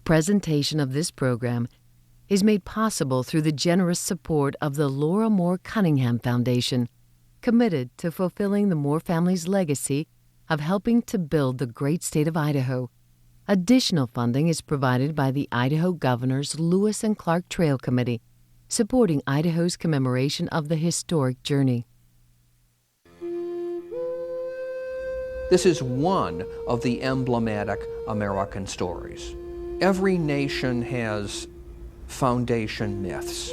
presentation of this program is made possible through the generous support of the Laura Moore Cunningham Foundation, committed to fulfilling the Moore family's legacy of helping to build the great state of Idaho. Additional funding is provided by the Idaho Governor's Lewis and Clark Trail Committee, supporting Idaho's commemoration of the historic journey. This is one of the emblematic American stories. Every nation has foundation myths.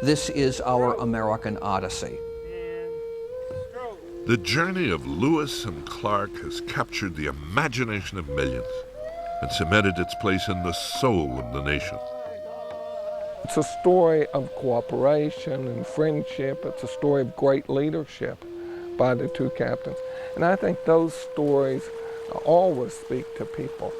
This is our American Odyssey. The journey of Lewis and Clark has captured the imagination of millions and cemented its place in the soul of the nation. It's a story of cooperation and friendship. It's a story of great leadership by the two captains. And I think those stories always speak to people.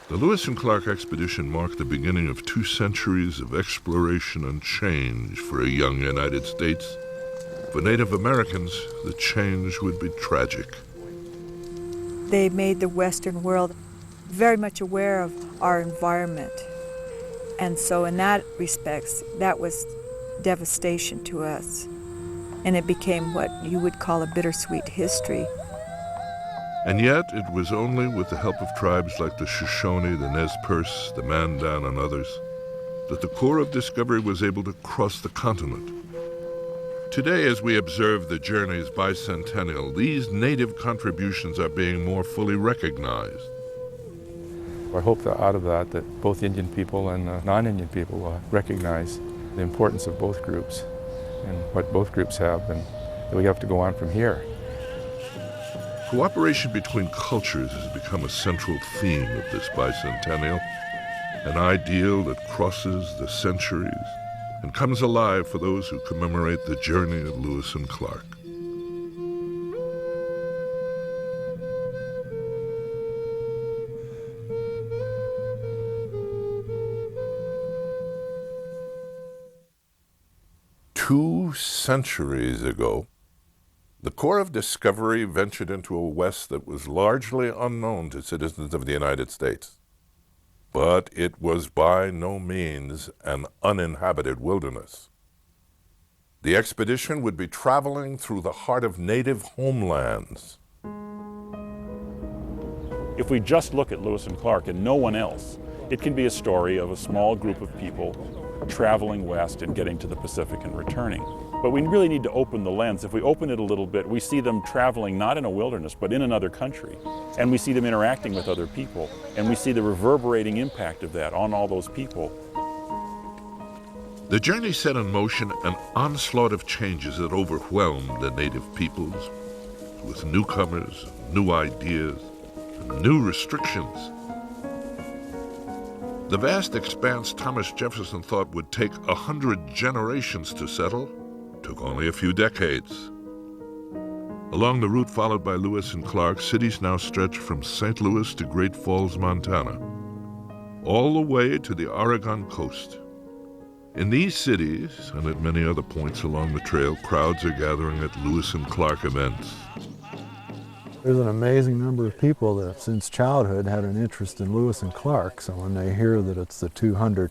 The Lewis and Clark expedition marked the beginning of 2 centuries of exploration and change for a young United States. For Native Americans, the change would be tragic. They made the Western world very much aware of our environment. And so in that respect, that was devastation to us. And it became what you would call a bittersweet history. And yet, it was only with the help of tribes like the Shoshone, the Nez Perce, the Mandan, and others, that the Corps of Discovery was able to cross the continent. Today, as we observe the journey's bicentennial, these native contributions are being more fully recognized. I hope that out of that both Indian people and non-Indian people will recognize the importance of both groups and what both groups have, and that we have to go on from here. Cooperation between cultures has become a central theme of this bicentennial, an ideal that crosses the centuries and comes alive for those who commemorate the journey of Lewis and Clark. Two centuries ago, the Corps of Discovery ventured into a West that was largely unknown to citizens of the United States. But it was by no means an uninhabited wilderness. The expedition would be traveling through the heart of native homelands. If we just look at Lewis and Clark and no one else, it can be a story of a small group of people traveling west and getting to the Pacific and returning. But we really need to open the lens. If we open it a little bit, we see them traveling not in a wilderness, but in another country. And we see them interacting with other people. And we see the reverberating impact of that on all those people. The journey set in motion an onslaught of changes that overwhelmed the native peoples, with newcomers, new ideas, and new restrictions. The vast expanse Thomas Jefferson thought would take 100 generations to settle took only a few decades. Along the route followed by Lewis and Clark, cities now stretch from St. Louis to Great Falls, Montana, all the way to the Oregon coast. In these cities, and at many other points along the trail, crowds are gathering at Lewis and Clark events. There's an amazing number of people that since childhood had an interest in Lewis and Clark, so when they hear that it's the 200th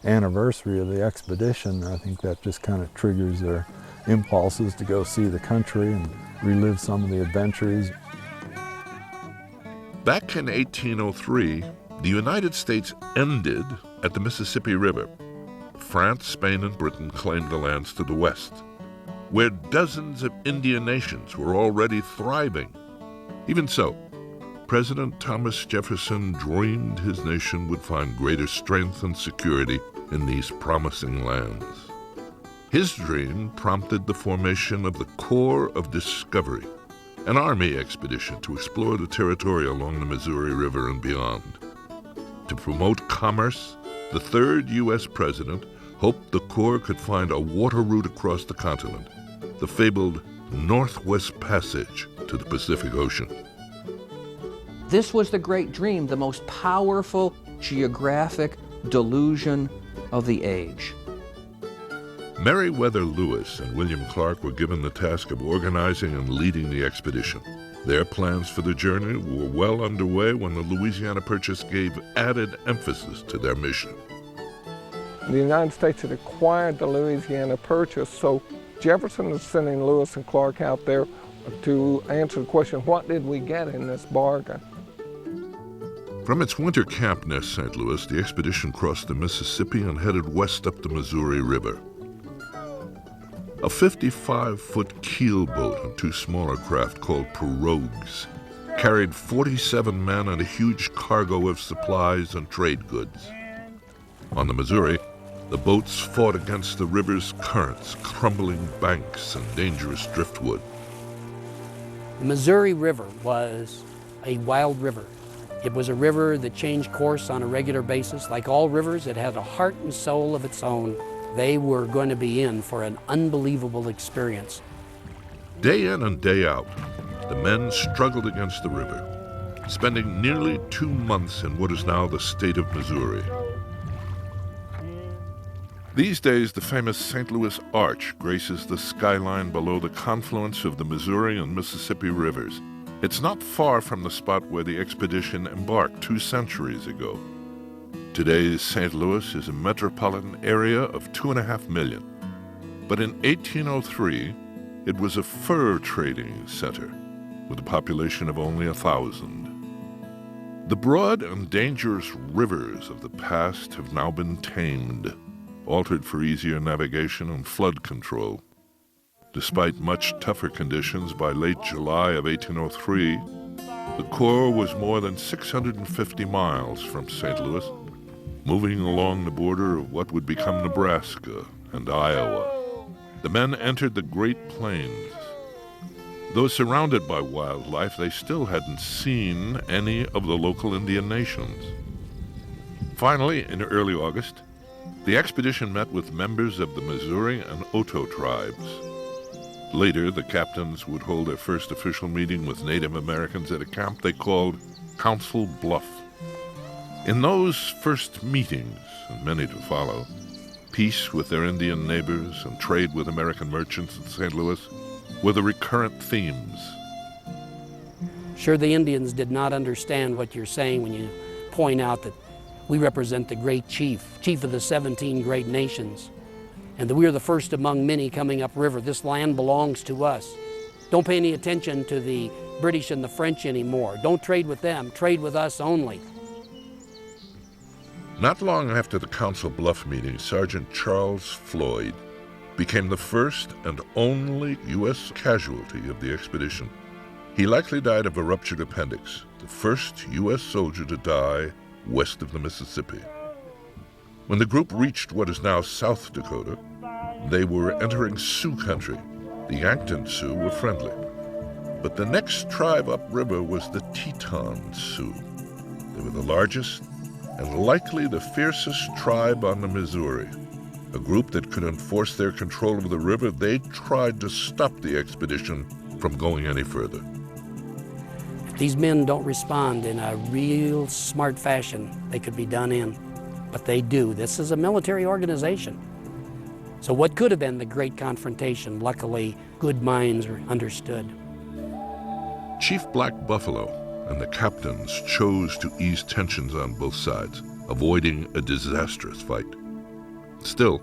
anniversary of the expedition, I think that just kind of triggers their impulses to go see the country and relive some of the adventures. Back in 1803, the United States ended at the Mississippi River. France, Spain, and Britain claimed the lands to the west, where dozens of Indian nations were already thriving. Even so, President Thomas Jefferson dreamed his nation would find greater strength and security in these promising lands. His dream prompted the formation of the Corps of Discovery, an army expedition to explore the territory along the Missouri River and beyond. To promote commerce, the third U.S. president hoped the Corps could find a water route across the continent, the fabled Northwest Passage to the Pacific Ocean. This was the great dream, the most powerful geographic delusion of the age. Meriwether Lewis and William Clark were given the task of organizing and leading the expedition. Their plans for the journey were well underway when the Louisiana Purchase gave added emphasis to their mission. The United States had acquired the Louisiana Purchase, so Jefferson was sending Lewis and Clark out there to answer the question, what did we get in this bargain? From its winter camp near St. Louis, the expedition crossed the Mississippi and headed west up the Missouri River. A 55-foot keel boat and two smaller craft called pirogues carried 47 men and a huge cargo of supplies and trade goods. On the Missouri, the boats fought against the river's currents, crumbling banks, and dangerous driftwood. The Missouri River was a wild river. It was a river that changed course on a regular basis. Like all rivers, it had a heart and soul of its own. They were going to be in for an unbelievable experience. Day in and day out, the men struggled against the river, spending nearly 2 months in what is now the state of Missouri. These days, the famous St. Louis Arch graces the skyline below the confluence of the Missouri and Mississippi rivers. It's not far from the spot where the expedition embarked 2 centuries ago. Today's St. Louis is a metropolitan area of 2.5 million. But in 1803, it was a fur trading center with a population of only 1,000. The broad and dangerous rivers of the past have now been tamed, altered for easier navigation and flood control. Despite much tougher conditions, by late July of 1803, the Corps was more than 650 miles from St. Louis, moving along the border of what would become Nebraska and Iowa. The men entered the Great Plains. Though surrounded by wildlife, they still hadn't seen any of the local Indian nations. Finally, in early August, the expedition met with members of the Missouri and Oto tribes. Later, the captains would hold their first official meeting with Native Americans at a camp they called Council Bluff. In those first meetings, and many to follow, peace with their Indian neighbors and trade with American merchants in St. Louis were the recurrent themes. Sure, the Indians did not understand what you're saying when you point out that we represent the great chief of the 17 great nations, and that we are the first among many coming upriver. This land belongs to us. Don't pay any attention to the British and the French anymore. Don't trade with them, trade with us only. Not long after the Council Bluff meeting, Sergeant Charles Floyd became the first and only U.S. casualty of the expedition. He likely died of a ruptured appendix, the first U.S. soldier to die west of the Mississippi. When the group reached what is now South Dakota, they were entering Sioux country. The Yankton Sioux were friendly. But the next tribe upriver was the Teton Sioux. They were the largest and likely the fiercest tribe on the Missouri. A group that could enforce their control of the river, they tried to stop the expedition from going any further. If these men don't respond in a real smart fashion, they could be done in. But they do. This is a military organization. So what could have been the great confrontation, luckily, good minds understood. Chief Black Buffalo and the captains chose to ease tensions on both sides, avoiding a disastrous fight. Still,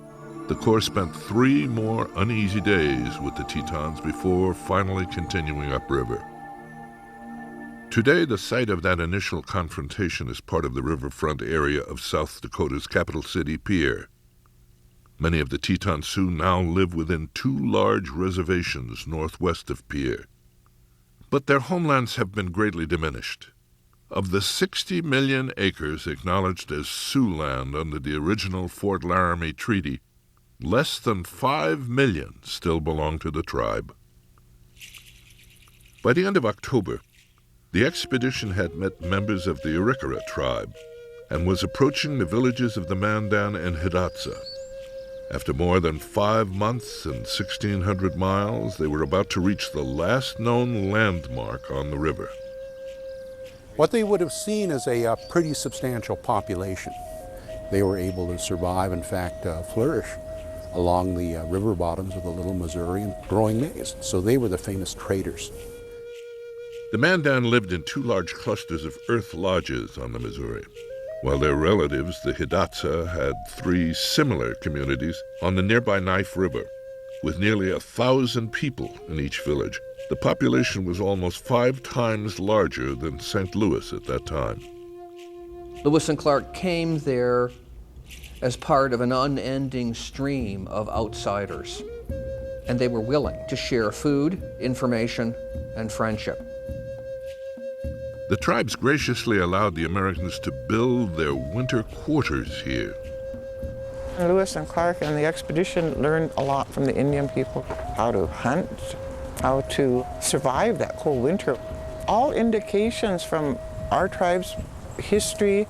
the Corps spent 3 more uneasy days with the Tetons before finally continuing upriver. Today, the site of that initial confrontation is part of the riverfront area of South Dakota's capital city, Pierre. Many of the Teton Sioux now live within 2 large reservations northwest of Pierre. But their homelands have been greatly diminished. Of the 60 million acres acknowledged as Sioux land under the original Fort Laramie Treaty, less than 5 million still belong to the tribe. By the end of October, the expedition had met members of the Arikara tribe and was approaching the villages of the Mandan and Hidatsa. After more than 5 months and 1,600 miles, they were about to reach the last known landmark on the river. What they would have seen is a pretty substantial population. They were able to survive, in fact, flourish along the river bottoms of the Little Missouri and growing maize. So they were the famous traders. The Mandan lived in 2 large clusters of earth lodges on the Missouri, while their relatives, the Hidatsa, had 3 similar communities on the nearby Knife River, with nearly 1,000 people in each village. The population was almost 5 times larger than St. Louis at that time. Lewis and Clark came there as part of an unending stream of outsiders, and they were willing to share food, information, and friendship. The tribes graciously allowed the Americans to build their winter quarters here. Lewis and Clark and the expedition learned a lot from the Indian people, how to hunt, how to survive that cold winter. All indications from our tribe's history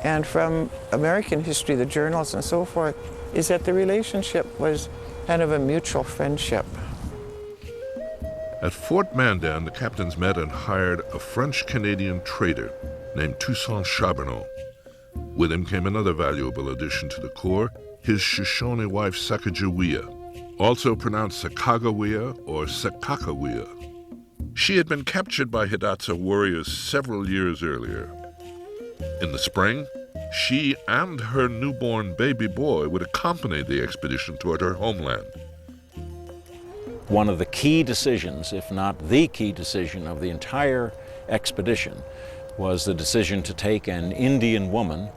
and from American history, the journals and so forth, is that the relationship was kind of a mutual friendship. At Fort Mandan, the captains met and hired a French-Canadian trader named Toussaint Charbonneau. With him came another valuable addition to the Corps, his Shoshone wife Sacagawea, also pronounced Sacagawea or Sakakawea. She had been captured by Hidatsa warriors several years earlier. In the spring, she and her newborn baby boy would accompany the expedition toward her homeland. One of the key decisions, if not the key decision of the entire expedition, was the decision to take an Indian woman,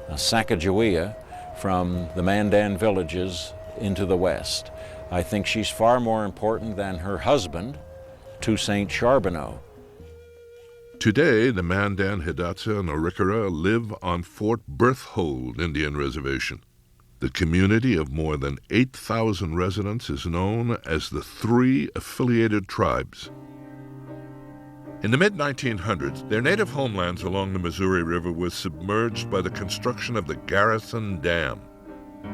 a Sacagawea, from the Mandan villages into the west. I think she's far more important than her husband, Toussaint Charbonneau. Today, the Mandan, Hidatsa, and Arikara live on Fort Berthold Indian Reservation. The community of more than 8,000 residents is known as the 3 affiliated tribes. In the mid-1900s, their native homelands along the Missouri River were submerged by the construction of the Garrison Dam.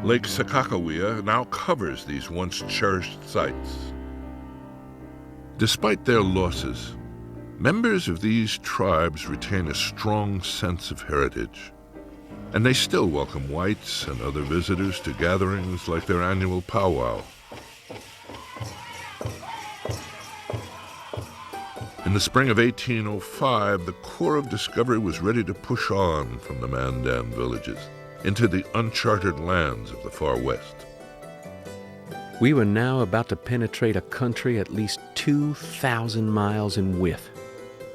Lake Sakakawea now covers these once cherished sites. Despite their losses, members of these tribes retain a strong sense of heritage, and they still welcome whites and other visitors to gatherings like their annual powwow. In the spring of 1805, the Corps of Discovery was ready to push on from the Mandan villages into the uncharted lands of the far west. We were now about to penetrate a country at least 2,000 miles in width,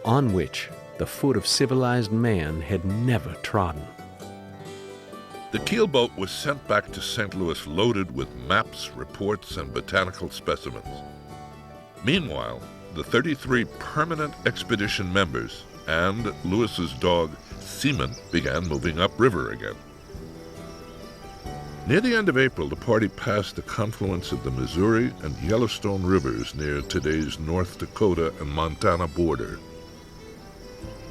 on which the foot of civilized man had never trodden. The keelboat was sent back to St. Louis loaded with maps, reports, and botanical specimens. Meanwhile, the 33 permanent expedition members and Lewis's dog, Seaman, began moving upriver again. Near the end of April, the party passed the confluence of the Missouri and Yellowstone rivers near today's North Dakota and Montana border.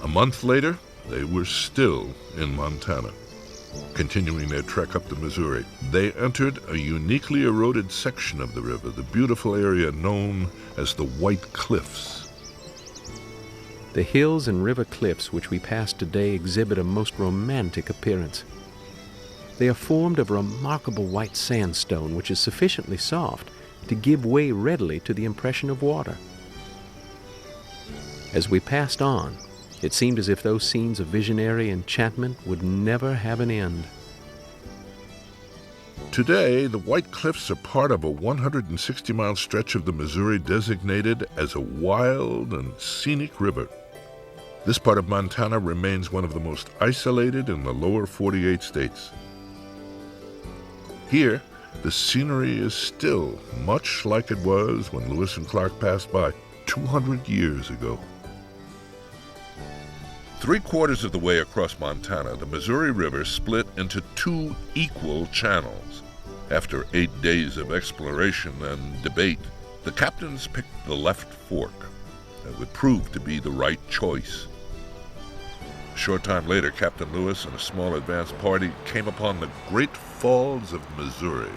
A month later, they were still in Montana. Continuing their trek up the Missouri, they entered a uniquely eroded section of the river, the beautiful area known as the White Cliffs. The hills and river cliffs which we pass today exhibit a most romantic appearance. They are formed of remarkable white sandstone which is sufficiently soft to give way readily to the impression of water. As we passed on, it seemed as if those scenes of visionary enchantment would never have an end. Today, the White Cliffs are part of a 160-mile stretch of the Missouri designated as a wild and scenic river. This part of Montana remains one of the most isolated in the lower 48 states. Here, the scenery is still much like it was when Lewis and Clark passed by 200 years ago. 3/4 of the way across Montana, the Missouri River split into 2 equal channels. After 8 days of exploration and debate, the captains picked the left fork. That would prove to be the right choice. A short time later, Captain Lewis and a small advance party came upon the Great Falls of Missouri.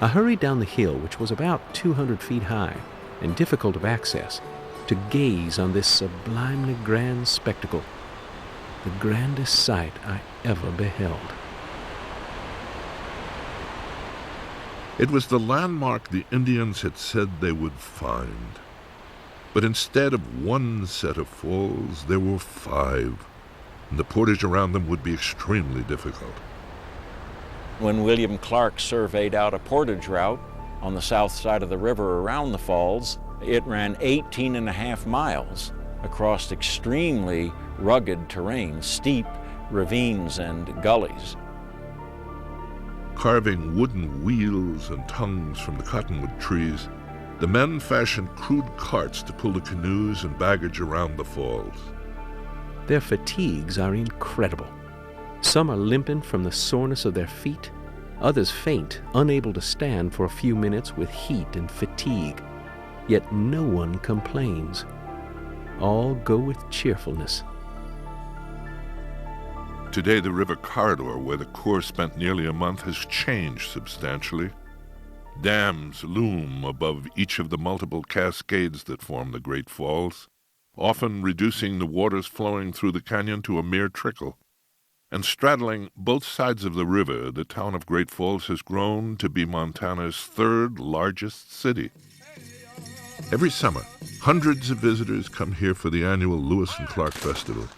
I hurried down the hill, which was about 200 feet high and difficult of access, to gaze on this sublimely grand spectacle, the grandest sight I ever beheld. It was the landmark the Indians had said they would find. But instead of one set of falls, there were 5, and the portage around them would be extremely difficult. When William Clark surveyed out a portage route on the south side of the river around the falls, it ran 18.5 miles across extremely rugged terrain, steep ravines and gullies. Carving wooden wheels and tongues from the cottonwood trees, the men fashioned crude carts to pull the canoes and baggage around the falls. Their fatigues are incredible. Some are limping from the soreness of their feet, others faint, unable to stand for a few minutes with heat and fatigue. Yet no one complains. All go with cheerfulness. Today, the river corridor where the Corps spent nearly a month has changed substantially. Dams loom above each of the multiple cascades that form the Great Falls, often reducing the waters flowing through the canyon to a mere trickle. And straddling both sides of the river, the town of Great Falls has grown to be Montana's 3rd largest city. Every summer, hundreds of visitors come here for the annual Lewis and Clark Festival.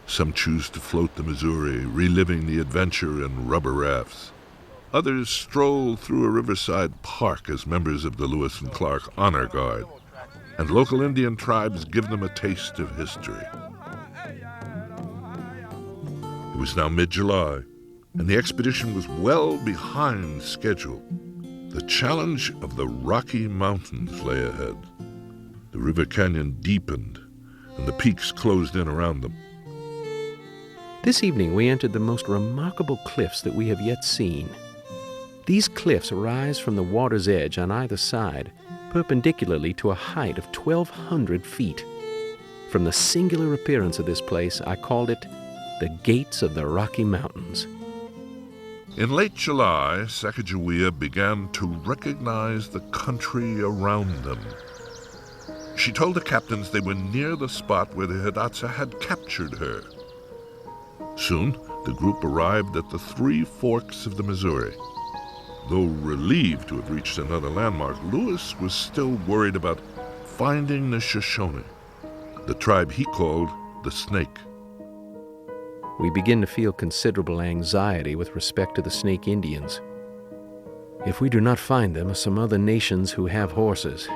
Some choose to float the Missouri, reliving the adventure in rubber rafts. Others stroll through a riverside park as members of the Lewis and Clark Honor Guard, and local Indian tribes give them a taste of history. It was now mid-July, and the expedition was well behind schedule. The challenge of the Rocky Mountains lay ahead. The river canyon deepened, and the peaks closed in around them. This evening we entered the most remarkable cliffs that we have yet seen. These cliffs rise from the water's edge on either side, perpendicularly to a height of 1,200 feet. From the singular appearance of this place, I called it the Gates of the Rocky Mountains. In late July, Sacagawea began to recognize the country around them. She told the captains they were near the spot where the Hidatsa had captured her. Soon, the group arrived at the 3 forks of the Missouri. Though relieved to have reached another landmark, Lewis was still worried about finding the Shoshone, the tribe he called the Snake. We begin to feel considerable anxiety with respect to the Snake Indians. If we do not find them or some other nations who have horses,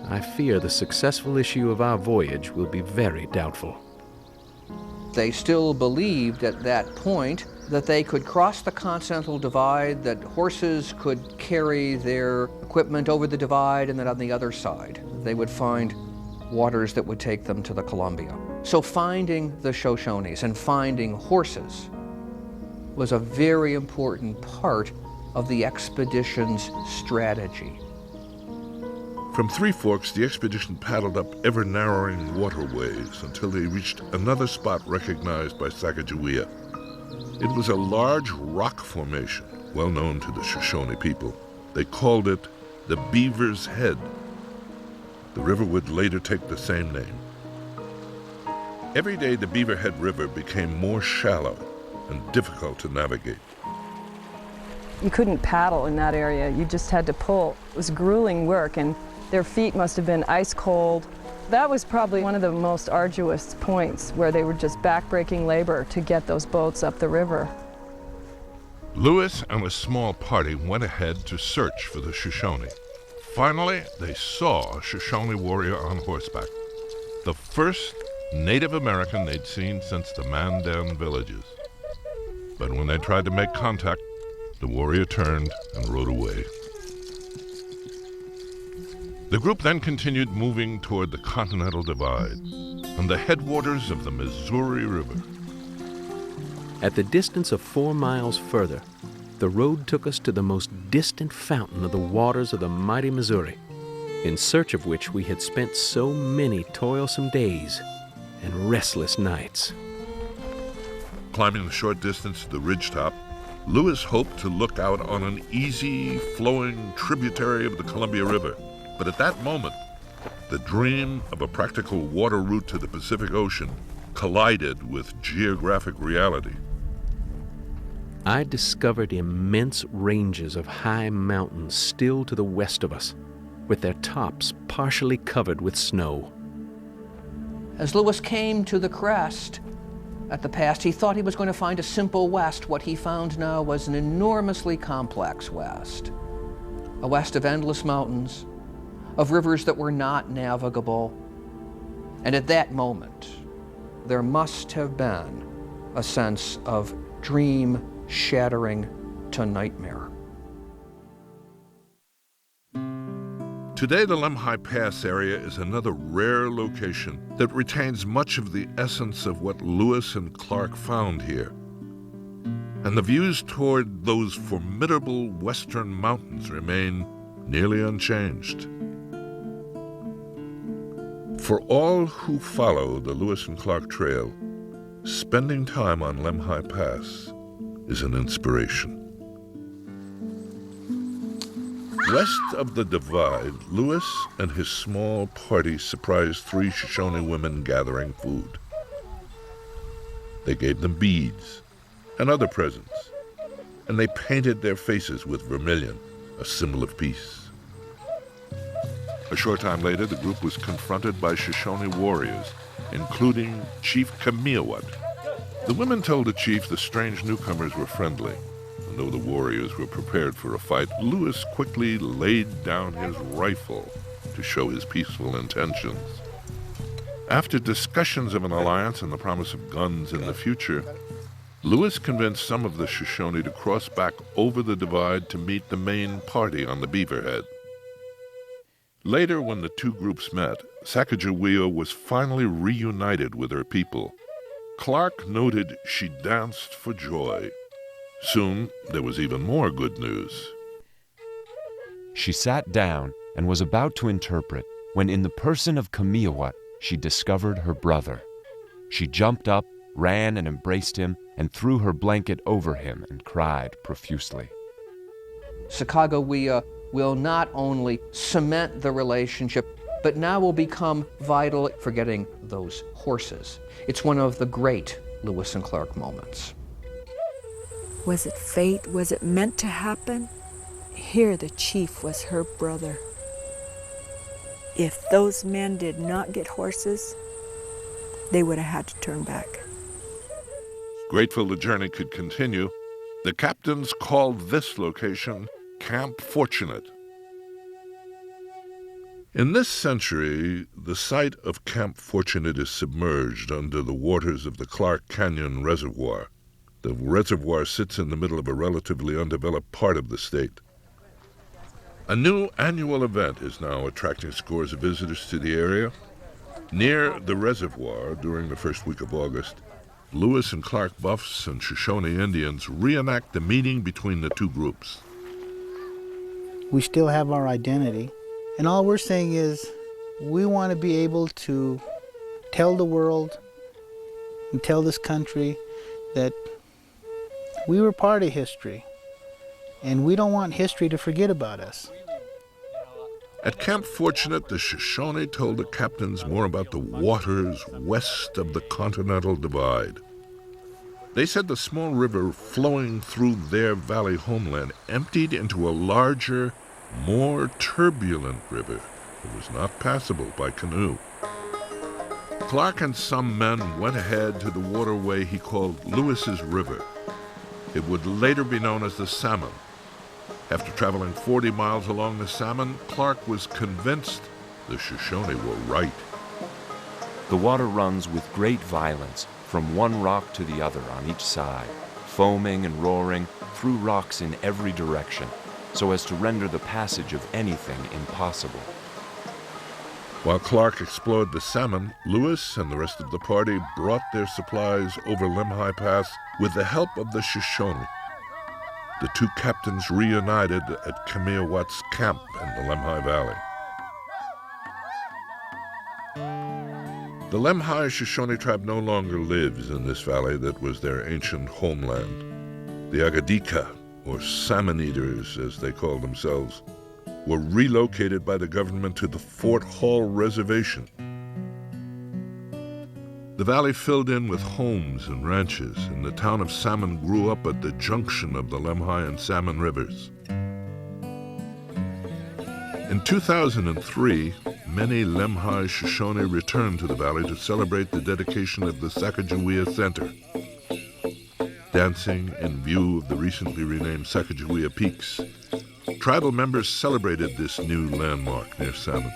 I fear the successful issue of our voyage will be very doubtful. They still believed at that point that they could cross the Continental Divide, that horses could carry their equipment over the divide, and that on the other side they would find waters that would take them to the Columbia. So finding the Shoshones and finding horses was a very important part of the expedition's strategy. From 3 Forks, the expedition paddled up ever-narrowing waterways until they reached another spot recognized by Sacagawea. It was a large rock formation, well known to the Shoshone people. They called it the Beaver's Head. The river would later take the same name. Every day, the Beaver Head River became more shallow and difficult to navigate. You couldn't paddle in that area. You just had to pull. It was grueling work, and their feet must have been ice cold. That was probably one of the most arduous points, where they were just backbreaking labor to get those boats up the river. Lewis and a small party went ahead to search for the Shoshone. Finally, they saw a Shoshone warrior on horseback, the first Native American they'd seen since the Mandan villages. But when they tried to make contact, the warrior turned and rode away. The group then continued moving toward the Continental Divide and the headwaters of the Missouri River. At the distance of 4 miles further, the road took us to the most distant fountain of the waters of the mighty Missouri, in search of which we had spent so many toilsome days and restless nights. Climbing the short distance to the ridgetop, Lewis hoped to look out on an easy, flowing tributary of the Columbia River. But at that moment, the dream of a practical water route to the Pacific Ocean collided with geographic reality. I discovered immense ranges of high mountains still to the west of us, with their tops partially covered with snow. As Lewis came to the crest at the pass, he thought he was going to find a simple west. What he found now was an enormously complex west. A west of endless mountains, of rivers that were not navigable. And at that moment, there must have been a sense of dream shattering to nightmare. Today, the Lemhi Pass area is another rare location that retains much of the essence of what Lewis and Clark found here. And the views toward those formidable western mountains remain nearly unchanged. For all who follow the Lewis and Clark Trail, spending time on Lemhi Pass is an inspiration. West of the divide, Lewis and his small party surprised 3 Shoshone women gathering food. They gave them beads and other presents, and they painted their faces with vermilion, a symbol of peace. A short time later, the group was confronted by Shoshone warriors, including Chief Kamiawat. The women told the chief the strange newcomers were friendly. And though the warriors were prepared for a fight, Lewis quickly laid down his rifle to show his peaceful intentions. After discussions of an alliance and the promise of guns in the future, Lewis convinced some of the Shoshone to cross back over the divide to meet the main party on the Beaverhead. Later, when the two groups met, Sacagawea was finally reunited with her people. Clark noted she danced for joy. Soon, there was even more good news. She sat down and was about to interpret when, in the person of Kamiawat, she discovered her brother. She jumped up, ran and embraced him, and threw her blanket over him and cried profusely. Sacagawea will not only cement the relationship, but now will become vital for getting those horses. It's one of the great Lewis and Clark moments. Was it fate? Was it meant to happen? Here the chief was her brother. If those men did not get horses, they would have had to turn back. Grateful the journey could continue, the captains called this location Camp Fortunate. In this century, the site of Camp Fortunate is submerged under the waters of the Clark Canyon Reservoir. The reservoir sits in the middle of a relatively undeveloped part of the state. A new annual event is now attracting scores of visitors to the area. Near the reservoir, during the first week of August, Lewis and Clark Buffs and Shoshone Indians reenact the meeting between the two groups. We still have our identity, and all we're saying is we want to be able to tell the world and tell this country that we were part of history, and we don't want history to forget about us. At Camp Fortunate, the Shoshone told the captains more about the waters west of the Continental Divide. They said the small river flowing through their valley homeland emptied into a larger, more turbulent river that was not passable by canoe. Clark and some men went ahead to the waterway he called Lewis's River. It would later be known as the Salmon. After traveling 40 miles along the Salmon, Clark was convinced the Shoshone were right. The water runs with great violence from one rock to the other on each side, foaming and roaring through rocks in every direction, so as to render the passage of anything impossible. While Clark explored the Salmon, Lewis and the rest of the party brought their supplies over Lemhi Pass with the help of the Shoshone. The two captains reunited at Kamiawat's camp in the Lemhi Valley. The Lemhi Shoshone tribe no longer lives in this valley that was their ancient homeland. The Agadika, or Salmon Eaters as they called themselves, were relocated by the government to the Fort Hall Reservation. The valley filled in with homes and ranches, and the town of Salmon grew up at the junction of the Lemhi and Salmon rivers. In 2003, many Lemhi Shoshone returned to the valley to celebrate the dedication of the Sacagawea Center. Dancing in view of the recently renamed Sacagawea Peaks, tribal members celebrated this new landmark near Salmon.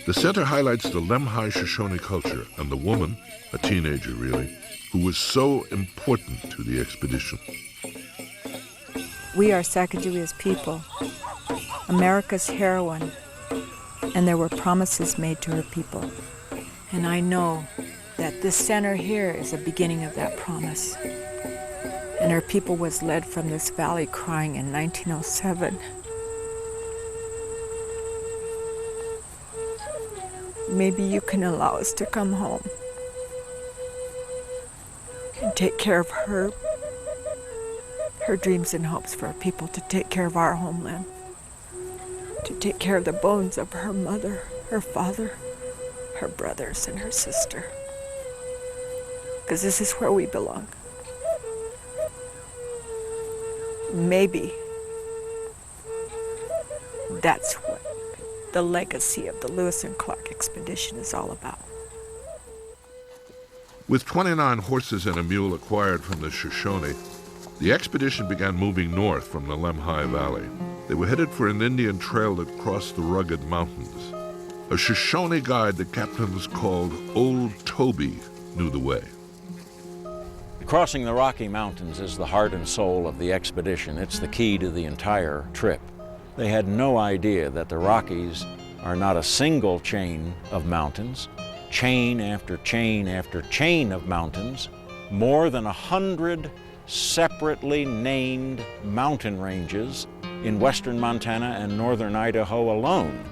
The center highlights the Lemhi Shoshone culture and the woman, a teenager really, who was so important to the expedition. We are Sacagawea's people, America's heroine, and there were promises made to her people. And I know that this center here is the beginning of that promise. And her people was led from this valley crying in 1907. Maybe you can allow us to come home and take care of her dreams and hopes for our people, to take care of our homeland, to take care of the bones of her mother, her father, her brothers, and her sister. Because this is where we belong. Maybe that's what the legacy of the Lewis and Clark expedition is all about. With 29 horses and a mule acquired from the Shoshone, the expedition began moving north from the Lemhi Valley. They were headed for an Indian trail that crossed the rugged mountains. A Shoshone guide the captains called Old Toby knew the way. Crossing the Rocky Mountains is the heart and soul of the expedition. It's the key to the entire trip. They had no idea that the Rockies are not a single chain of mountains, chain after chain after chain of mountains, more than 100 separately named mountain ranges in western Montana and northern Idaho alone.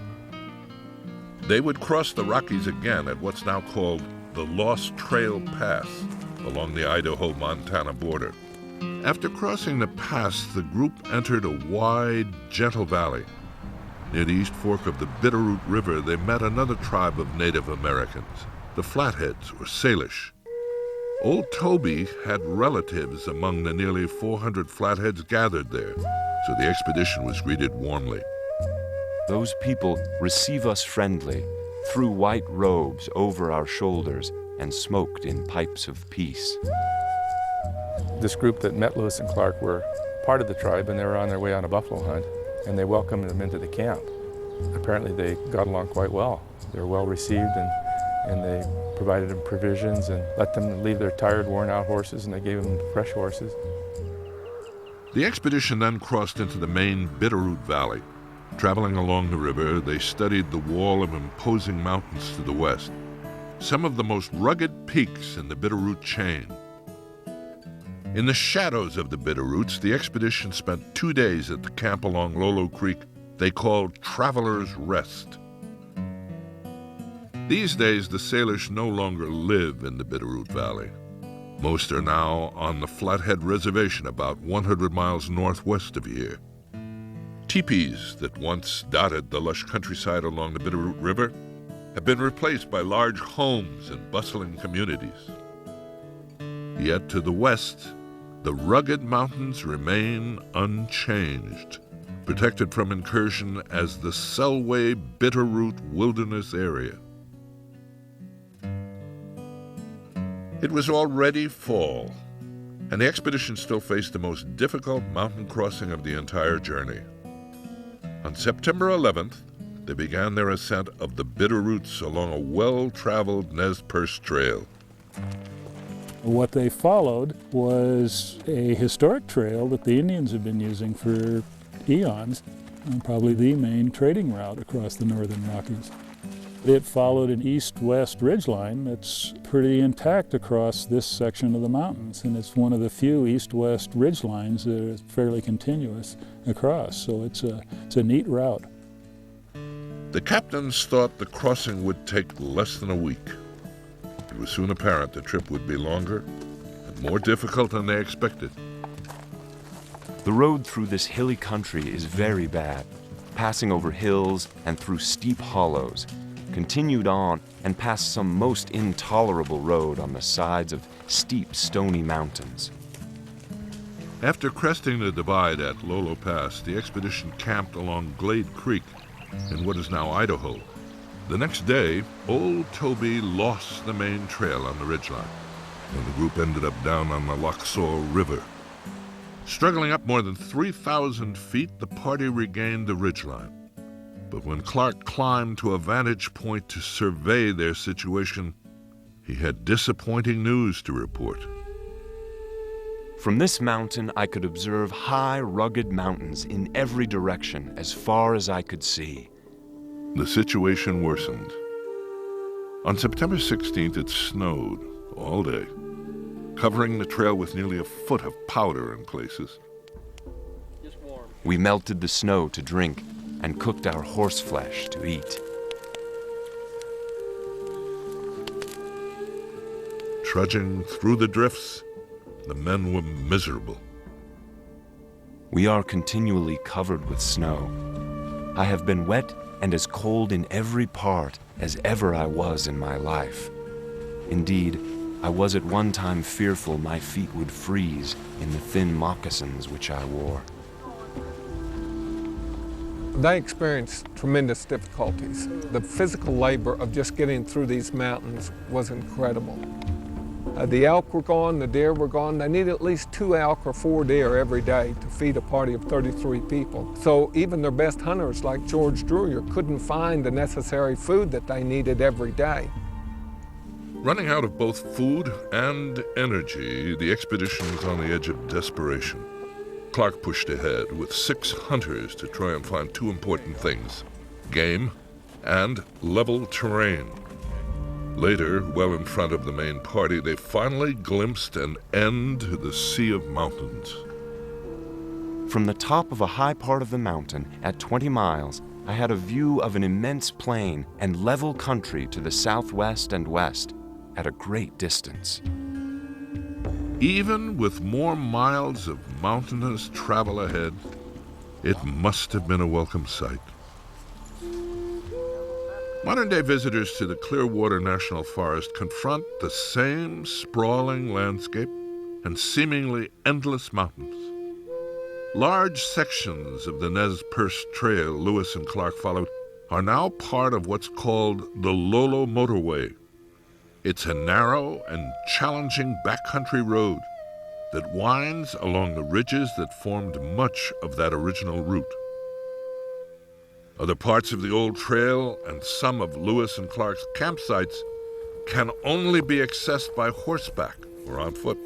They would cross the Rockies again at what's now called the Lost Trail Pass along the Idaho-Montana border. After crossing the pass, the group entered a wide, gentle valley. Near the East Fork of the Bitterroot River, they met another tribe of Native Americans, the Flatheads, or Salish. Old Toby had relatives among the nearly 400 Flatheads gathered there, so the expedition was greeted warmly. Those people receive us friendly, threw white robes over our shoulders, and smoked in pipes of peace. This group that met Lewis and Clark were part of the tribe, and they were on their way on a buffalo hunt, and they welcomed them into the camp. Apparently they got along quite well. They were well received, and they provided them provisions and let them leave their tired, worn-out horses, and they gave them fresh horses. The expedition then crossed into the main Bitterroot Valley. Traveling along the river, they studied the wall of imposing mountains to the west, some of the most rugged peaks in the Bitterroot chain. In the shadows of the Bitterroots, the expedition spent 2 days at the camp along Lolo Creek they called Traveler's Rest. These days, the Salish no longer live in the Bitterroot Valley. Most are now on the Flathead Reservation about 100 miles northwest of here. Teepees that once dotted the lush countryside along the Bitterroot River have been replaced by large homes and bustling communities. Yet to the west, the rugged mountains remain unchanged, protected from incursion as the Selway Bitterroot Wilderness Area. It was already fall, and the expedition still faced the most difficult mountain crossing of the entire journey. On September 11th, they began their ascent of the Bitterroots along a well-traveled Nez Perce trail. What they followed was a historic trail that the Indians have been using for eons, and probably the main trading route across the northern Rockies. It followed an east-west ridgeline that's pretty intact across this section of the mountains, and it's one of the few east-west ridgelines that is fairly continuous across, so it's a neat route. The captains thought the crossing would take less than a week. It was soon apparent the trip would be longer and more difficult than they expected. The road through this hilly country is very bad, passing over hills and through steep hollows, continued on and past some most intolerable road on the sides of steep stony mountains. After cresting the divide at Lolo Pass, the expedition camped along Glade Creek in what is now Idaho. The next day, old Toby lost the main trail on the ridgeline, and the group ended up down on the Laxaw River. Struggling up more than 3,000 feet, the party regained the ridgeline. But when Clark climbed to a vantage point to survey their situation, he had disappointing news to report. From this mountain, I could observe high, rugged mountains in every direction as far as I could see. The situation worsened. On September 16th, it snowed all day, covering the trail with nearly a foot of powder in places. We melted the snow to drink and cooked our horse flesh to eat. Trudging through the drifts, the men were miserable. We are continually covered with snow. I have been wet and as cold in every part as ever I was in my life. Indeed, I was at one time fearful my feet would freeze in the thin moccasins which I wore. They experienced tremendous difficulties. The physical labor of just getting through these mountains was incredible. The elk were gone, the deer were gone. They needed at least 2 elk or 4 deer every day to feed a party of 33 people. So even their best hunters, like George Druyer, couldn't find the necessary food that they needed every day. Running out of both food and energy, the expedition was on the edge of desperation. Clark pushed ahead with 6 hunters to try and find 2 important things: game and level terrain. Later, well in front of the main party, they finally glimpsed an end to the sea of mountains. From the top of a high part of the mountain, at 20 miles, I had a view of an immense plain and level country to the southwest and west, at a great distance. Even with more miles of mountainous travel ahead, it must have been a welcome sight. Modern-day visitors to the Clearwater National Forest confront the same sprawling landscape and seemingly endless mountains. Large sections of the Nez Perce Trail Lewis and Clark followed are now part of what's called the Lolo Motorway. It's a narrow and challenging backcountry road that winds along the ridges that formed much of that original route. Other parts of the old trail and some of Lewis and Clark's campsites can only be accessed by horseback or on foot.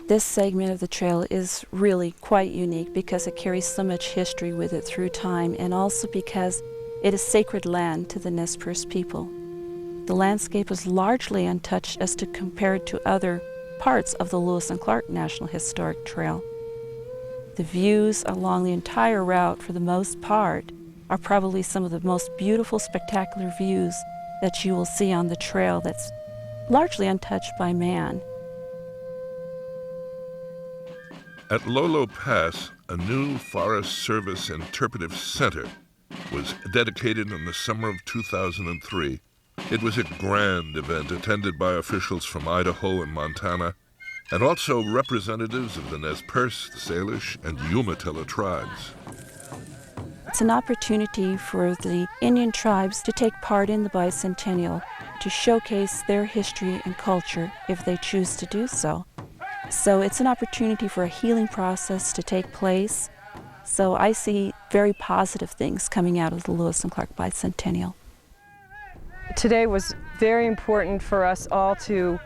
This segment of the trail is really quite unique because it carries so much history with it through time, and also because it is sacred land to the Nez Perce people. The landscape is largely untouched as to compared to other parts of the Lewis and Clark National Historic Trail. The views along the entire route, for the most part, are probably some of the most beautiful, spectacular views that you will see on the trail that's largely untouched by man. At Lolo Pass, a new Forest Service Interpretive Center was dedicated in the summer of 2003. It was a grand event attended by officials from Idaho and Montana, and also representatives of the Nez Perce, the Salish, and Umatilla tribes. It's an opportunity for the Indian tribes to take part in the bicentennial, to showcase their history and culture if they choose to do so. So it's an opportunity for a healing process to take place. So I see very positive things coming out of the Lewis and Clark Bicentennial. Today was very important for us all to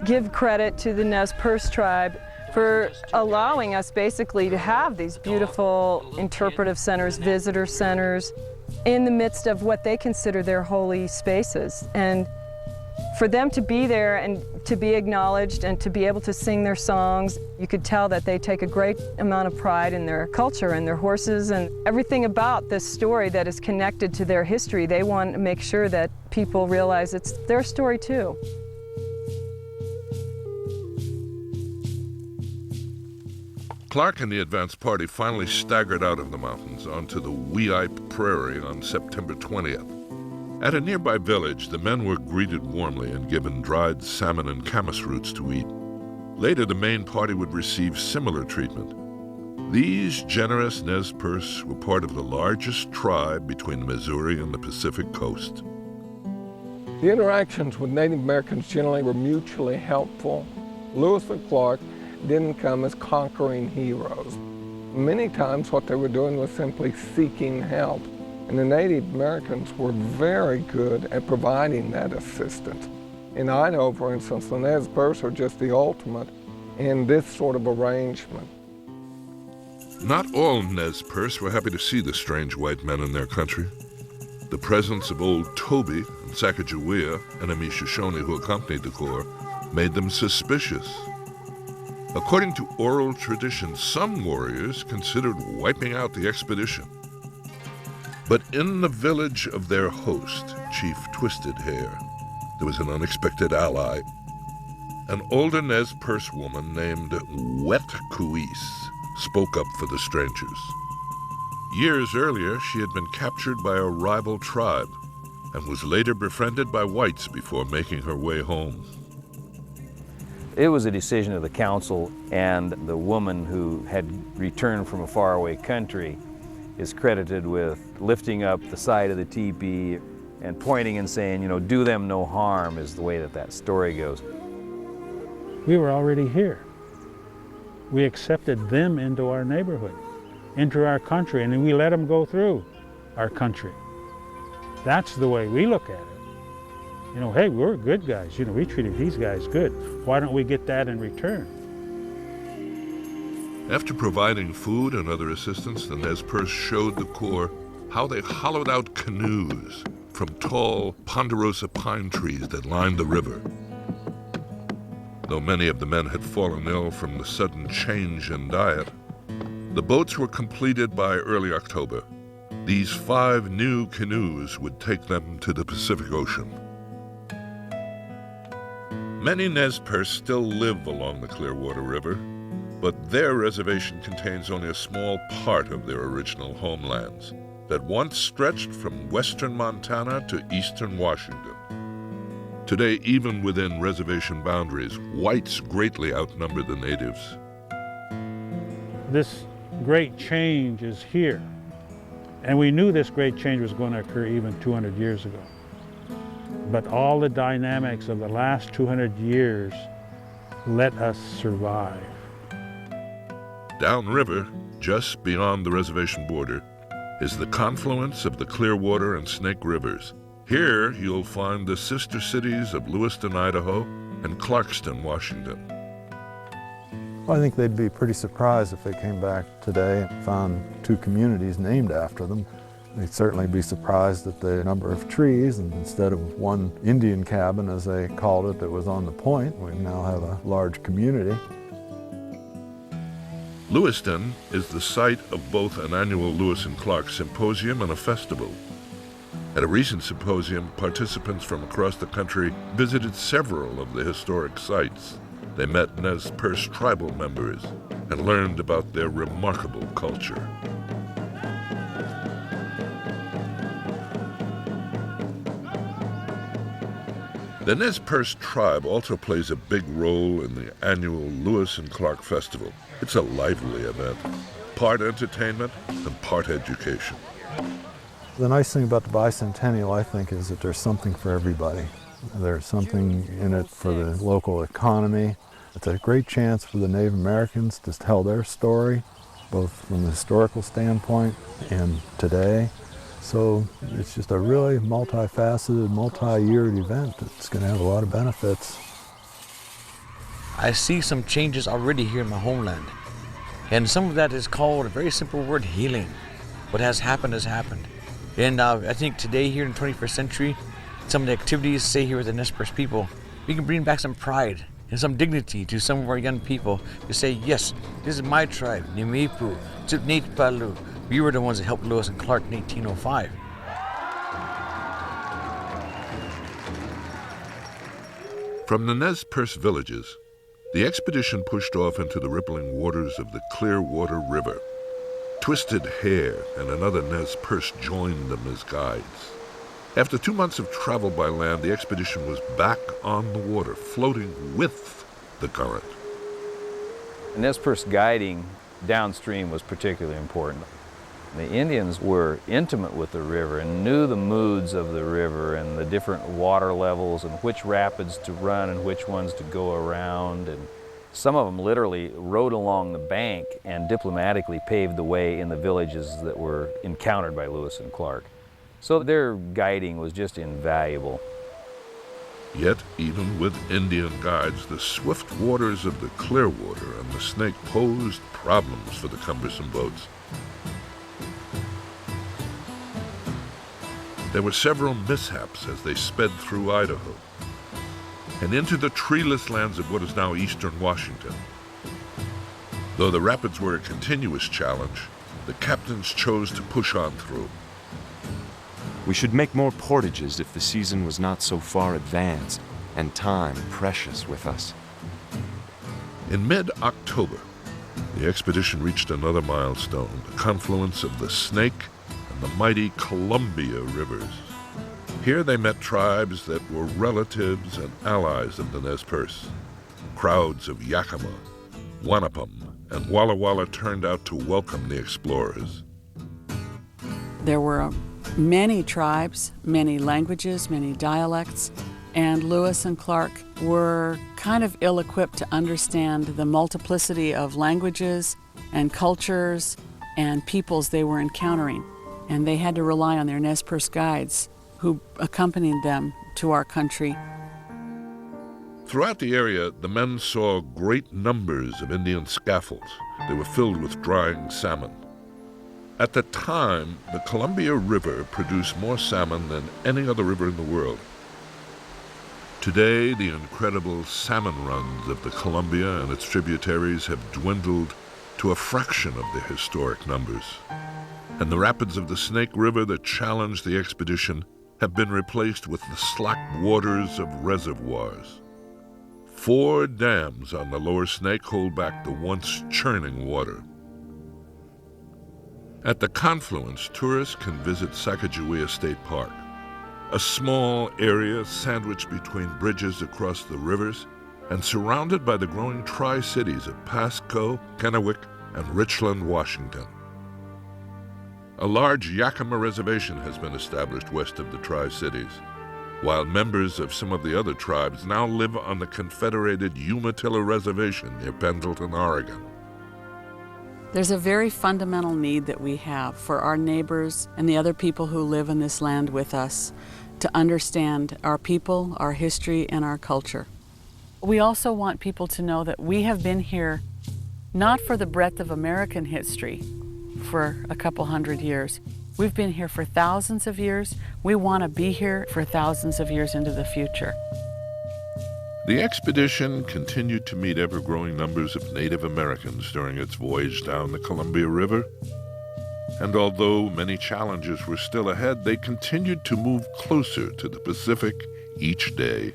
give credit to the Nez Perce tribe for allowing us basically to have these beautiful interpretive centers, visitor centers, in the midst of what they consider their holy spaces. And for them to be there and to be acknowledged and to be able to sing their songs, you could tell that they take a great amount of pride in their culture and their horses and everything about this story that is connected to their history. They want to make sure that people realize it's their story too. Clark and the advance party finally staggered out of the mountains onto the Weippe Prairie on September 20th. At a nearby village, the men were greeted warmly and given dried salmon and camas roots to eat. Later, the main party would receive similar treatment. These generous Nez Perce were part of the largest tribe between the Missouri and the Pacific coast. The interactions with Native Americans generally were mutually helpful. Lewis and Clark didn't come as conquering heroes. Many times what they were doing was simply seeking help, and the Native Americans were very good at providing that assistance. In Idaho, for instance, the Nez Perce are just the ultimate in this sort of arrangement. Not all Nez Perce were happy to see the strange white men in their country. The presence of old Toby and Sacagawea, enemy Shoshone who accompanied the Corps, made them suspicious. According to oral tradition, some warriors considered wiping out the expedition. But in the village of their host, Chief Twisted Hair, there was an unexpected ally. An older Nez Perce woman named Wet Cuis spoke up for the strangers. Years earlier, she had been captured by a rival tribe and was later befriended by whites before making her way home. It was a decision of the council, and the woman who had returned from a faraway country is credited with lifting up the side of the teepee and pointing and saying, you know, do them no harm, is the way that story goes. We were already here. We accepted them into our neighborhood, into our country, and we let them go through our country. That's the way we look at it. You know, hey, we're good guys. You know, we treated these guys good. Why don't we get that in return? After providing food and other assistance, the Nez Perce showed the Corps how they hollowed out canoes from tall ponderosa pine trees that lined the river. Though many of the men had fallen ill from the sudden change in diet, the boats were completed by early October. These 5 new canoes would take them to the Pacific Ocean. Many Nez Perce still live along the Clearwater River, but their reservation contains only a small part of their original homelands that once stretched from western Montana to eastern Washington. Today, even within reservation boundaries, whites greatly outnumber the natives. This great change is here, and we knew this great change was going to occur even 200 years ago. But all the dynamics of the last 200 years let us survive. Downriver, just beyond the reservation border, is the confluence of the Clearwater and Snake Rivers. Here you'll find the sister cities of Lewiston, Idaho, and Clarkston, Washington. Well, I think they'd be pretty surprised if they came back today and found 2 communities named after them. They'd certainly be surprised at the number of trees, and instead of one Indian cabin, as they called it, that was on the point, we now have a large community. Lewiston is the site of both an annual Lewis and Clark symposium and a festival. At a recent symposium, participants from across the country visited several of the historic sites. They met Nez Perce tribal members and learned about their remarkable culture. The Nez Perce tribe also plays a big role in the annual Lewis and Clark Festival. It's a lively event, part entertainment and part education. The nice thing about the bicentennial, I think, is that there's something for everybody. There's something in it for the local economy. It's a great chance for the Native Americans to tell their story, both from the historical standpoint and today. So it's just a really multifaceted, multi-yeared event that's going to have a lot of benefits. I see some changes already here in my homeland. And some of that is called a very simple word, healing. What has happened has happened. And I think today here in the 21st century, some of the activities, say here with the Nez Perce people, we can bring back some pride and some dignity to some of our young people to say, yes, this is my tribe, Nimipu, Tsutnitpalu. We were the ones that helped Lewis and Clark in 1805. From the Nez Perce villages, the expedition pushed off into the rippling waters of the Clearwater River. Twisted Hair and another Nez Perce joined them as guides. After 2 months of travel by land, the expedition was back on the water, floating with the current. Nez Perce guiding downstream was particularly important. The Indians were intimate with the river and knew the moods of the river and the different water levels and which rapids to run and which ones to go around. And some of them literally rode along the bank and diplomatically paved the way in the villages that were encountered by Lewis and Clark. So their guiding was just invaluable. Yet, even with Indian guides, the swift waters of the Clearwater and the Snake posed problems for the cumbersome boats. There were several mishaps as they sped through Idaho and into the treeless lands of what is now eastern Washington. Though the rapids were a continuous challenge, the captains chose to push on through. We should make more portages if the season was not so far advanced and time precious with us. In mid-October, the expedition reached another milestone, the confluence of the Snake and the mighty Columbia rivers. Here they met tribes that were relatives and allies of the Nez Perce. Crowds of Yakima, Wanapum, and Walla Walla turned out to welcome the explorers. There were many tribes, many languages, many dialects, and Lewis and Clark were kind of ill-equipped to understand the multiplicity of languages and cultures and peoples they were encountering. And they had to rely on their Nez Perce guides who accompanied them to our country. Throughout the area, the men saw great numbers of Indian scaffolds. They were filled with drying salmon. At the time, the Columbia River produced more salmon than any other river in the world. Today, the incredible salmon runs of the Columbia and its tributaries have dwindled to a fraction of their historic numbers. And the rapids of the Snake River that challenged the expedition have been replaced with the slack waters of reservoirs. 4 dams on the lower Snake hold back the once churning water. At the confluence, tourists can visit Sacagawea State Park, a small area sandwiched between bridges across the rivers and surrounded by the growing Tri-Cities of Pasco, Kennewick, and Richland, Washington. A large Yakima reservation has been established west of the Tri-Cities, while members of some of the other tribes now live on the Confederated Umatilla Reservation near Pendleton, Oregon. There's a very fundamental need that we have for our neighbors and the other people who live in this land with us to understand our people, our history, and our culture. We also want people to know that we have been here not for the breadth of American history for a couple hundred years. We've been here for thousands of years. We want to be here for thousands of years into the future. The expedition continued to meet ever-growing numbers of Native Americans during its voyage down the Columbia River. And although many challenges were still ahead, they continued to move closer to the Pacific each day.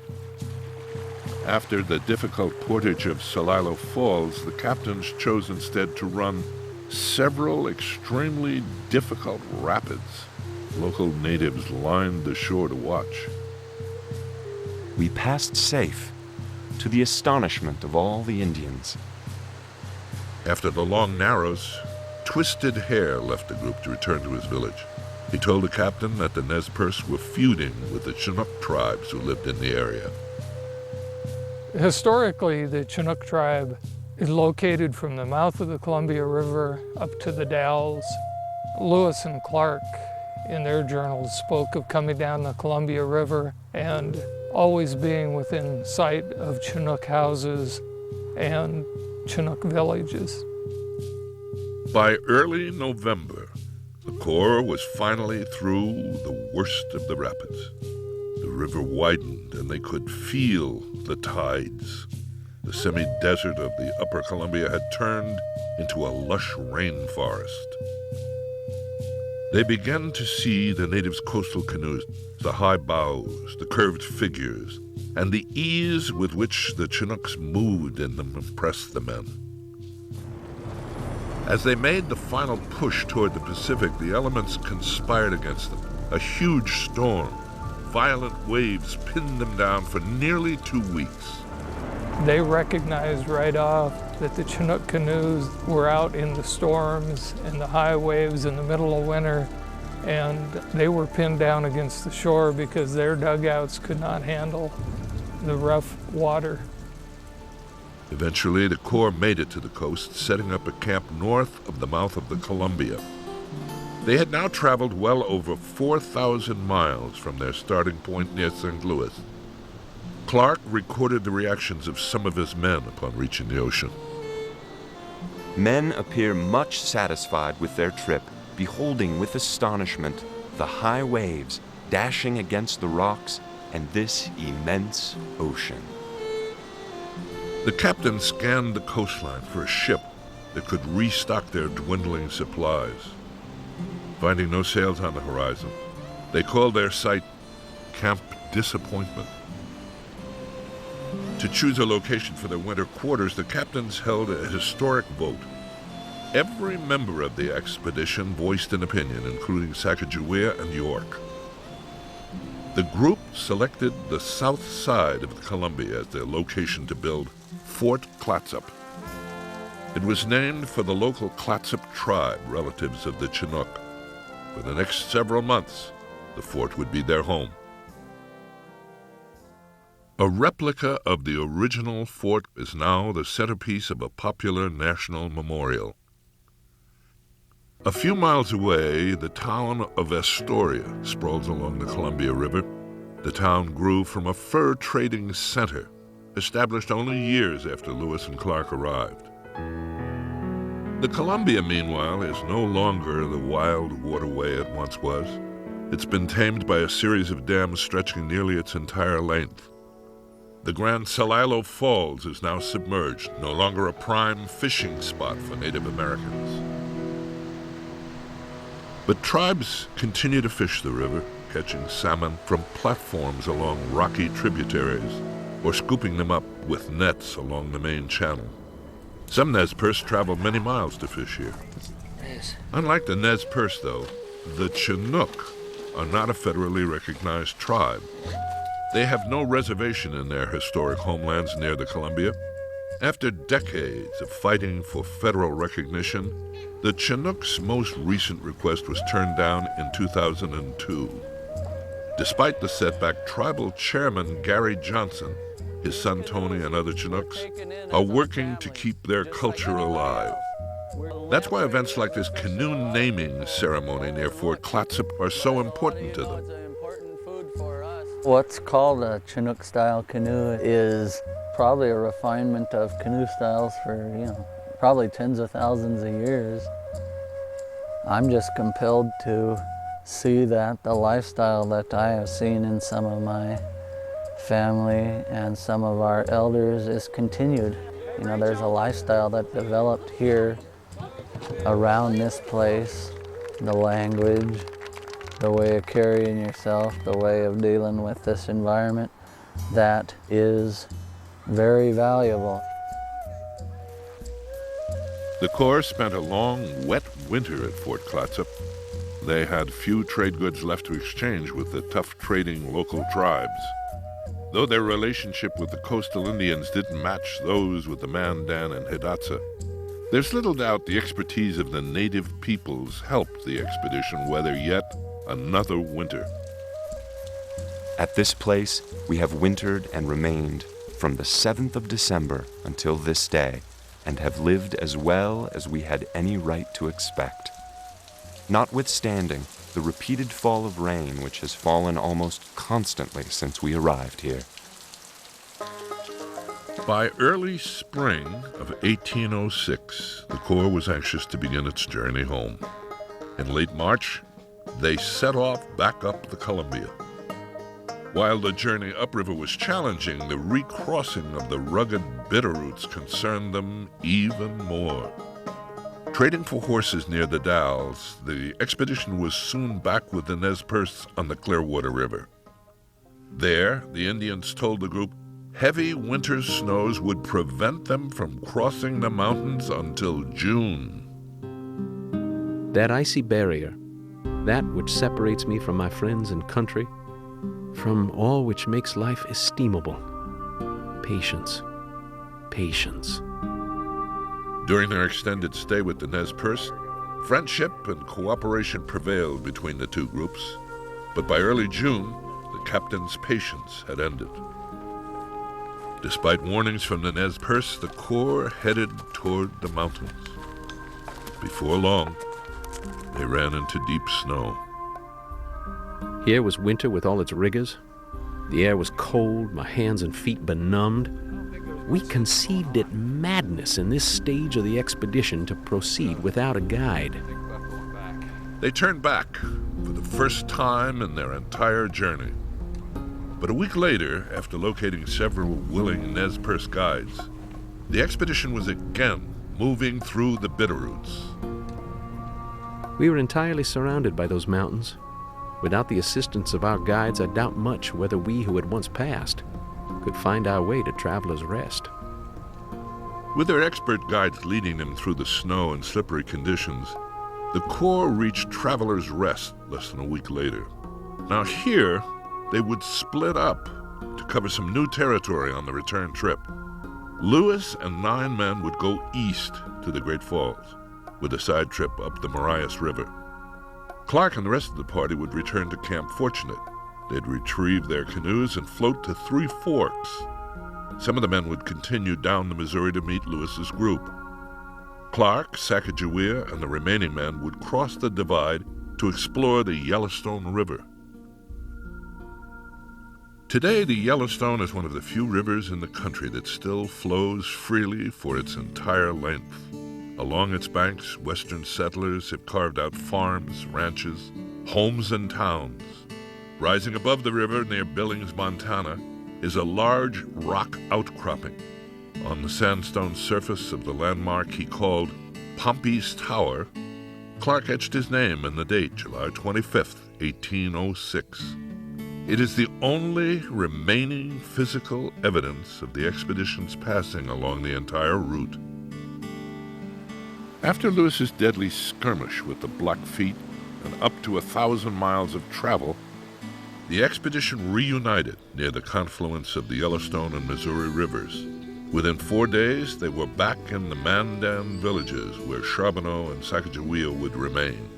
After the difficult portage of Celilo Falls, the captains chose instead to run several extremely difficult rapids. Local natives lined the shore to watch. We passed safe, to the astonishment of all the Indians. After the long narrows, Twisted Hair left the group to return to his village. He told the captain that the Nez Perce were feuding with the Chinook tribes who lived in the area. Historically, the Chinook tribe is located from the mouth of the Columbia River up to the Dalles. Lewis and Clark, in their journals, spoke of coming down the Columbia River and always being within sight of Chinook houses and Chinook villages. By early November, the Corps was finally through the worst of the rapids. The river widened and they could feel the tides. The semi-desert of the upper Columbia had turned into a lush rainforest. They began to see the natives' coastal canoes, the high bows, the curved figures, and the ease with which the Chinooks moved in them impressed the men. As they made the final push toward the Pacific, the elements conspired against them. A huge storm, violent waves pinned them down for nearly 2 weeks. They recognized right off that the Chinook canoes were out in the storms and the high waves in the middle of winter, and they were pinned down against the shore because their dugouts could not handle the rough water. Eventually, the Corps made it to the coast, setting up a camp north of the mouth of the Columbia. They had now traveled well over 4,000 miles from their starting point near St. Louis. Clark recorded the reactions of some of his men upon reaching the ocean. Men appear much satisfied with their trip, beholding with astonishment the high waves dashing against the rocks and this immense ocean. The captain scanned the coastline for a ship that could restock their dwindling supplies. Finding no sails on the horizon, they called their site Camp Disappointment. To choose a location for their winter quarters, the captains held a historic vote. Every member of the expedition voiced an opinion, including Sacagawea and York. The group selected the south side of the Columbia as their location to build Fort Clatsop. It was named for the local Clatsop tribe, relatives of the Chinook. For the next several months, the fort would be their home. A replica of the original fort is now the centerpiece of a popular national memorial. A few miles away, the town of Astoria sprawls along the Columbia River. The town grew from a fur trading center, established only years after Lewis and Clark arrived. The Columbia, meanwhile, is no longer the wild waterway it once was. It's been tamed by a series of dams stretching nearly its entire length. The Grand Celilo Falls is now submerged, no longer a prime fishing spot for Native Americans. But tribes continue to fish the river, catching salmon from platforms along rocky tributaries or scooping them up with nets along the main channel. Some Nez Perce travel many miles to fish here. Unlike the Nez Perce, though, the Chinook are not a federally recognized tribe. They have no reservation in their historic homelands near the Columbia. After decades of fighting for federal recognition, the Chinook's most recent request was turned down in 2002. Despite the setback, tribal chairman Gary Johnson, his son Tony, and other Chinooks are working to keep their culture alive. That's why events like this canoe naming ceremony near Fort Clatsop are so important to them. What's called a Chinook-style canoe is probably a refinement of canoe styles for, probably tens of thousands of years. I'm just compelled to see that the lifestyle that I have seen in some of my family and some of our elders is continued. There's a lifestyle that developed here around this place, the language, the way of carrying yourself, the way of dealing with this environment, that is very valuable. The Corps spent a long, wet winter at Fort Clatsop. They had few trade goods left to exchange with the tough trading local tribes. Though their relationship with the coastal Indians didn't match those with the Mandan and Hidatsa, there's little doubt the expertise of the native peoples helped the expedition weather yet another winter. At this place, we have wintered and remained from the 7th of December until this day, and have lived as well as we had any right to expect. Notwithstanding the repeated fall of rain which has fallen almost constantly since we arrived here. By early spring of 1806, the Corps was anxious to begin its journey home. In late March, they set off back up the Columbia. While the journey upriver was challenging, the recrossing of the rugged Bitterroots concerned them even more. Trading for horses near the Dalles, the expedition was soon back with the Nez Perce on the Clearwater River. There, the Indians told the group heavy winter snows would prevent them from crossing the mountains until June. That icy barrier, that which separates me from my friends and country, from all which makes life esteemable, patience, patience. During their extended stay with the Nez Perce, friendship and cooperation prevailed between the two groups, but by early June, the captain's patience had ended. Despite warnings from the Nez Perce, the Corps headed toward the mountains. Before long, they ran into deep snow. Here was winter with all its rigors. The air was cold, my hands and feet benumbed. We conceived it madness in this stage of the expedition to proceed without a guide. They turned back for the first time in their entire journey. But a week later, after locating several willing Nez Perce guides, the expedition was again moving through the Bitterroots. We were entirely surrounded by those mountains. Without the assistance of our guides, I doubt much whether we who had once passed could find our way to Traveler's Rest. With their expert guides leading them through the snow and slippery conditions, the Corps reached Traveler's Rest less than a week later. Now here, they would split up to cover some new territory on the return trip. Lewis and 9 men would go east to the Great Falls, with a side trip up the Marias River. Clark and the rest of the party would return to Camp Fortunate. They'd retrieve their canoes and float to Three Forks. Some of the men would continue down the Missouri to meet Lewis's group. Clark, Sacagawea, and the remaining men would cross the divide to explore the Yellowstone River. Today, the Yellowstone is one of the few rivers in the country that still flows freely for its entire length. Along its banks, Western settlers have carved out farms, ranches, homes, and towns. Rising above the river near Billings, Montana, is a large rock outcropping. On the sandstone surface of the landmark he called Pompey's Tower, Clark etched his name and the date, July 25th, 1806. It is the only remaining physical evidence of the expedition's passing along the entire route. After Lewis's deadly skirmish with the Blackfeet and up to 1,000 miles of travel, the expedition reunited near the confluence of the Yellowstone and Missouri rivers. Within 4 days, they were back in the Mandan villages where Charbonneau and Sacagawea would remain.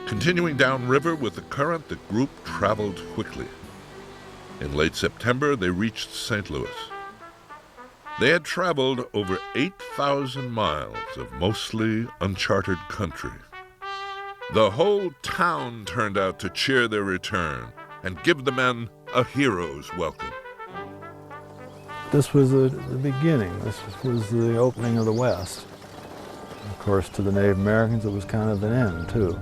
Continuing downriver with the current, the group traveled quickly. In late September, they reached St. Louis. They had traveled over 8,000 miles of mostly uncharted country. The whole town turned out to cheer their return and give the men a hero's welcome. This was the beginning. This was the opening of the West. Of course, to the Native Americans, it was kind of an end, too.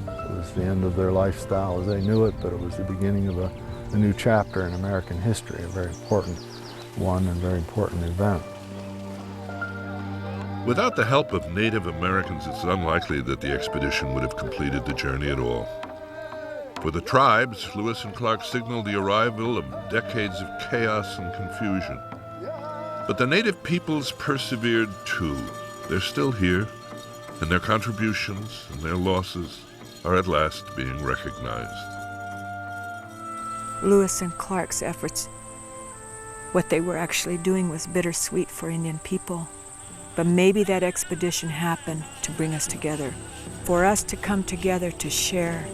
It was the end of their lifestyle as they knew it, but it was the beginning of a new chapter in American history, a very important one and very important event. Without the help of Native Americans, it's unlikely that the expedition would have completed the journey at all. For the tribes, Lewis and Clark signaled the arrival of decades of chaos and confusion. But the native peoples persevered too. They're still here, and their contributions and their losses are at last being recognized. Lewis and Clark's efforts, what they were actually doing was bittersweet for Indian people. But maybe that expedition happened to bring us together, for us to come together to share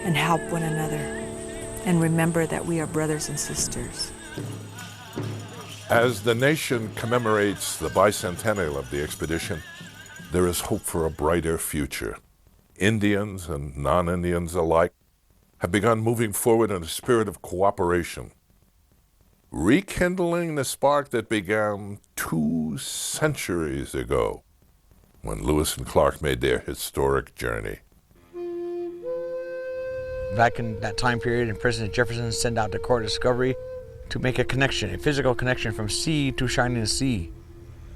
and help one another, and remember that we are brothers and sisters. As the nation commemorates the bicentennial of the expedition, there is hope for a brighter future. Indians and non-Indians alike have begun moving forward in a spirit of cooperation, rekindling the spark that began 2 centuries ago when Lewis and Clark made their historic journey. Back in that time period, President Jefferson sent out the Corps of Discovery to make a connection, a physical connection from sea to shining sea.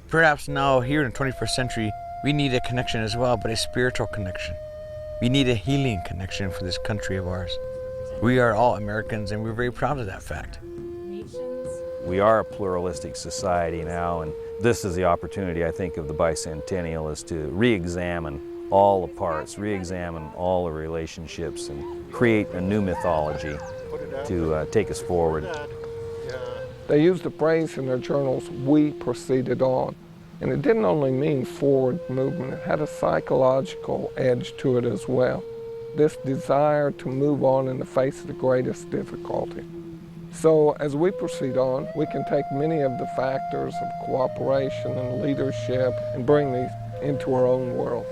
Perhaps now, here in the 21st century, we need a connection as well, but a spiritual connection. We need a healing connection for this country of ours. We are all Americans, and we're very proud of that fact. We are a pluralistic society now, and this is the opportunity, I think, of the bicentennial, is to re-examine all the parts, re-examine all the relationships, and create a new mythology to take us forward. They used the phrase in their journals, "we proceeded on." And it didn't only mean forward movement, it had a psychological edge to it as well. This desire to move on in the face of the greatest difficulty. So as we proceed on, we can take many of the factors of cooperation and leadership and bring these into our own world.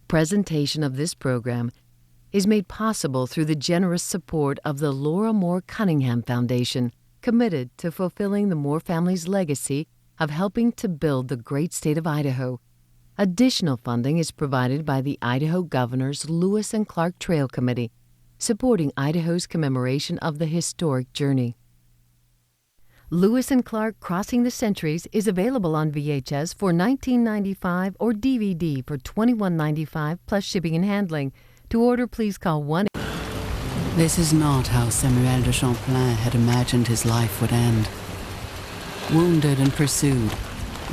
Presentation of this program is made possible through the generous support of the Laura Moore Cunningham Foundation, committed to fulfilling the Moore family's legacy of helping to build the great state of Idaho. Additional funding is provided by the Idaho Governor's Lewis and Clark Trail Committee, supporting Idaho's commemoration of the historic journey. Lewis and Clark Crossing the Centuries is available on VHS for $19.95 or DVD for $21.95 plus shipping and handling. To order, please call 1. This is not how Samuel de Champlain had imagined his life would end. Wounded and pursued,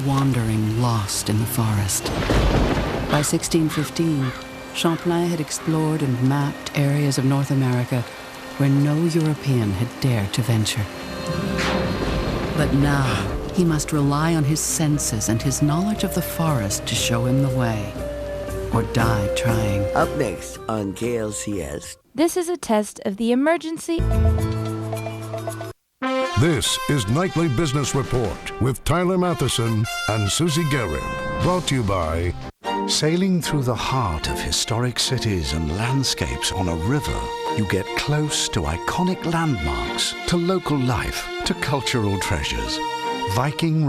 wandering lost in the forest. By 1615, Champlain had explored and mapped areas of North America where no European had dared to venture. But now, he must rely on his senses and his knowledge of the forest to show him the way, or die trying. Up next on KLCS. This is a test of the emergency. This is Nightly Business Report with Tyler Matheson and Susie Garrett. Brought to you by... Sailing through the heart of historic cities and landscapes on a river, you get close to iconic landmarks, to local life, to cultural treasures. Viking